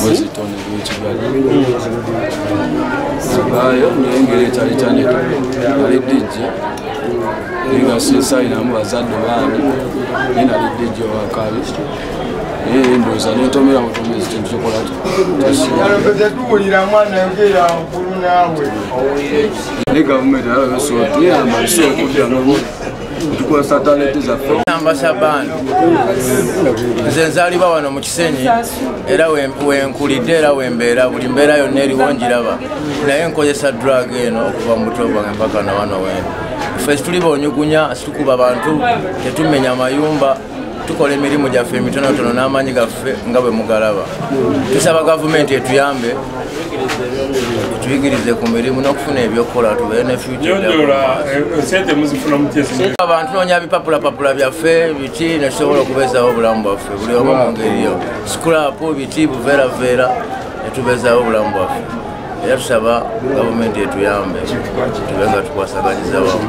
Washington w'Kigali ayo n'engeri etali cyane ali DJ ninga sisayina mu bazadde bandi nina ali DJ wakali ndoza nitomera mutumezi kintu kyokola tuwulira mwana yogera nkulu naawe ne gavumenti tuyamba so okudda tukozesa talenti zaffe ambasabani nze nzaalibwa wano mu Kisenyi era wenkulidde era wembeera buli mbeera yonna eriwo njiraba naye nkozesa drug eno okuva mu buto bwange mpaka na wano weno ffe tuli bonyugunya situkuba bantu tetumenya mayumba tukola emirimu gyaffe emitonotono n'amaanyi gaffe nga bwe mugalaba tusaba gavumenti etuyambe tuyigirize ku mirimu n'okufuna ebyokukola tubeere ne abantu noonya bipapulapapula byaffe biti netusobola okubeezawo obulamu bwaffe buli omu mu ngeri yo sikulapu biti buveeraveera netubeezawo obulamu bwaffe era tusaba gavumenti etuyambe tube nga tukwasaganyiza wamu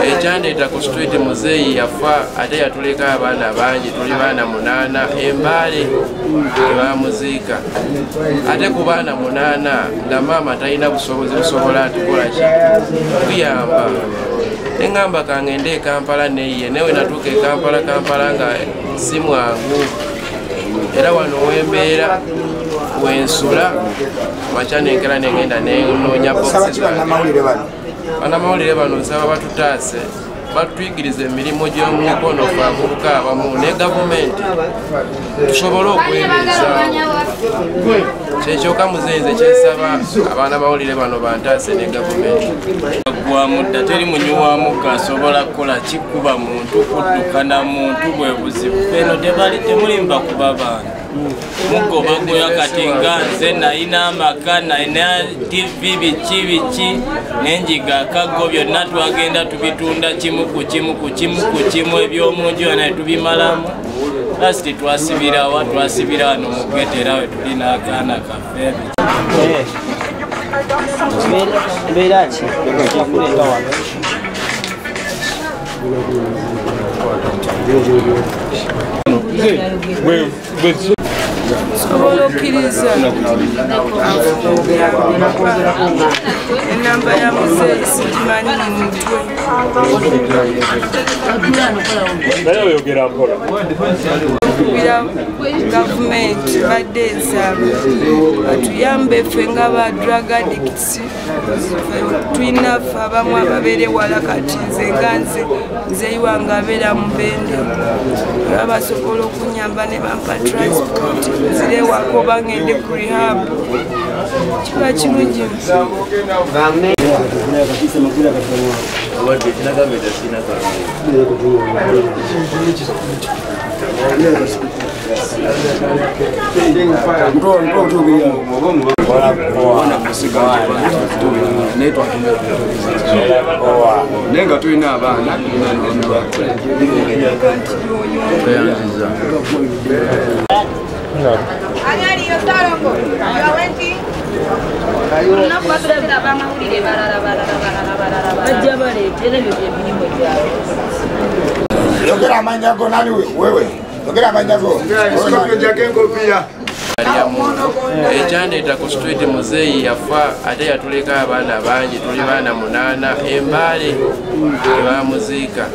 ekyandeeta ku street muzeeyi yafa ate yatuleka abaana bangi tuli baana 8 embaale tebamuziika ate ku baana 8 nga maama talina busobozi busobola atukola ki kuyamba neŋŋamba kangende e Kampala neyiye newe natuuka e Kampala nga si mwangu era wano wembeera wensula makya nenkera negenda nenoonya boxes banamawulire bano nsaba batutaase batuyigiriza emirimu gy'omumikono ffe abavubuka abamu ne gavumenti tusobole okwebeezaawo kyekyoka muzenze kyesaba abaana bawulire bano bantaase ne gavumenti gwamudda teri munyuwamu kasobola kukola kikuba muntu kuddukana muntu bwe buzibu eno temulimba kuba baana mugobagoya kati nga nze nalina amaka nalina TV biki nenjiga akago byonna twagenda tubitunda kimu ku kimu ebyomunju naye tubimalamu lasiti twasibira wano mu getera we tulina akaana kaffe mbeera ki kyakuleeta wano sobola okkiriza enamba ya muzeeyi sigimanyi mu mutwe kubira gavumenti badde ensaba batuyambe ffe nga ba drug addicts tulina ffe abamu ababeere wala kati nze nga nzeeyi wange abeera mu Bende era basobola okunyamba ne bampa transport nzire wako bangende ku rehab kiba kirungi nenga tulina abaana yogera amanyago nani wewe yogera amanyago ekyandeeta ku street muzeeyi yafa ate yatuleka abaana bangi tuli baana 8 embaale tebamuziika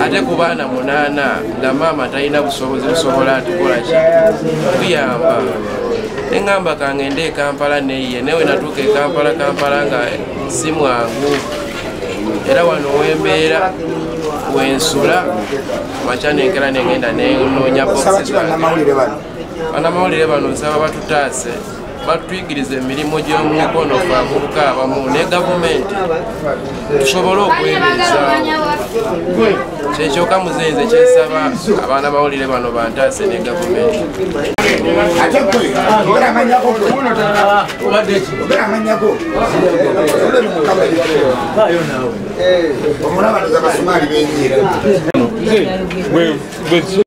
ate ku baana 8 nga maama talina busobozi busobola atukola ki kuyamba neŋŋamba kangende e Kampala neyiye newe natuuka e Kampala nga si mwangu era wano wembeera wensula makya nenkera negenda nenoonya boxes banamawulire bano nsaba batutaase batuyigiriza emirimu gy'omumikono ffe abavubuka abamu ne gavumenti tusobole okwebeeza. Kyekyoka muzenze kyesaba abaana bawulire bano bantaase ne gavumenti. Ate gwe ogera amanyako omulaba noza basumaali benjira